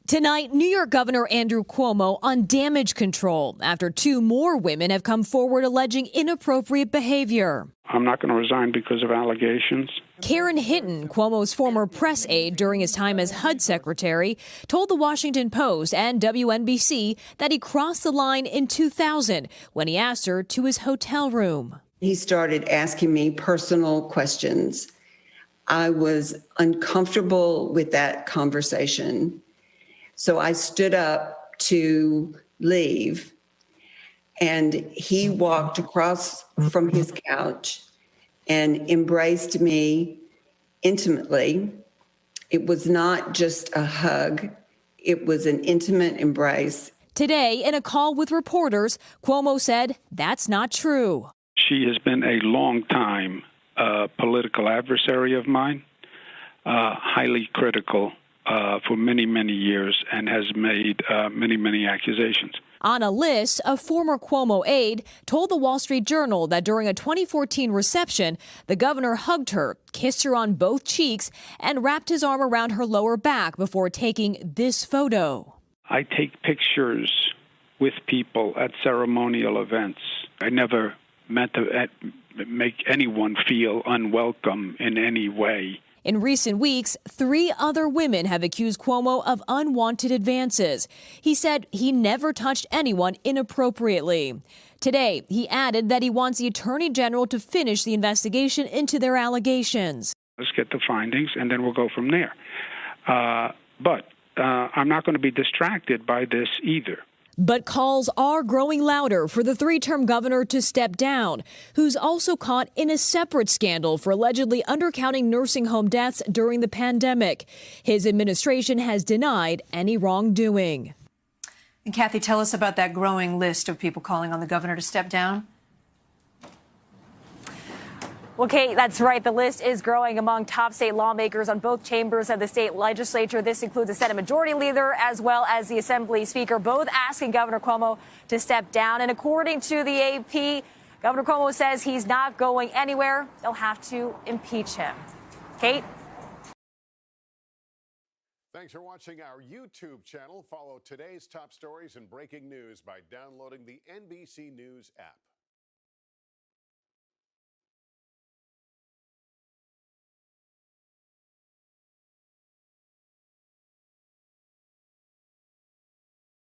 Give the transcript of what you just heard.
Tonight, New York Governor Andrew Cuomo on damage control after two more women have come forward alleging inappropriate behavior. I'm not going to resign because of allegations. Karen Hinton, Cuomo's former press aide during his time as HUD secretary, told the Washington Post and WNBC that he crossed the line in 2000 when he asked her to his hotel room. He started asking me personal questions. I was uncomfortable with that conversation. So I stood up to leave, and he walked across from his couch and embraced me intimately. It was not just a hug. It was an intimate embrace. Today, in a call with reporters, Cuomo said that's not true. She has been a long time political adversary of mine, highly critical for many, many years, and has made many accusations. On a list, a former Cuomo aide told the Wall Street Journal that during a 2014 reception, the governor hugged her, kissed her on both cheeks, and wrapped his arm around her lower back before taking this photo. I take pictures with people at ceremonial events. I never meant to make anyone feel unwelcome in any way. In recent weeks, 3 other women have accused Cuomo of unwanted advances. He said he never touched anyone inappropriately. Today, he added that he wants the Attorney General to finish the investigation into their allegations. Let's get the findings, and then we'll go from there. But I'm not going to be distracted by this either. But calls are growing louder for the 3-term governor to step down, who's also caught in a separate scandal for allegedly undercounting nursing home deaths during the pandemic. His administration has denied any wrongdoing. And Kathy, tell us about that growing list of people calling on the governor to step down. Well, Kate, that's right. The list is growing among top state lawmakers on both chambers of the state legislature. This includes the Senate Majority Leader as well as the Assembly Speaker, both asking Governor Cuomo to step down. And according to the AP, Governor Cuomo says he's not going anywhere. They'll have to impeach him. Kate? Thanks for watching our YouTube channel. Follow today's top stories and breaking news by downloading the NBC News app.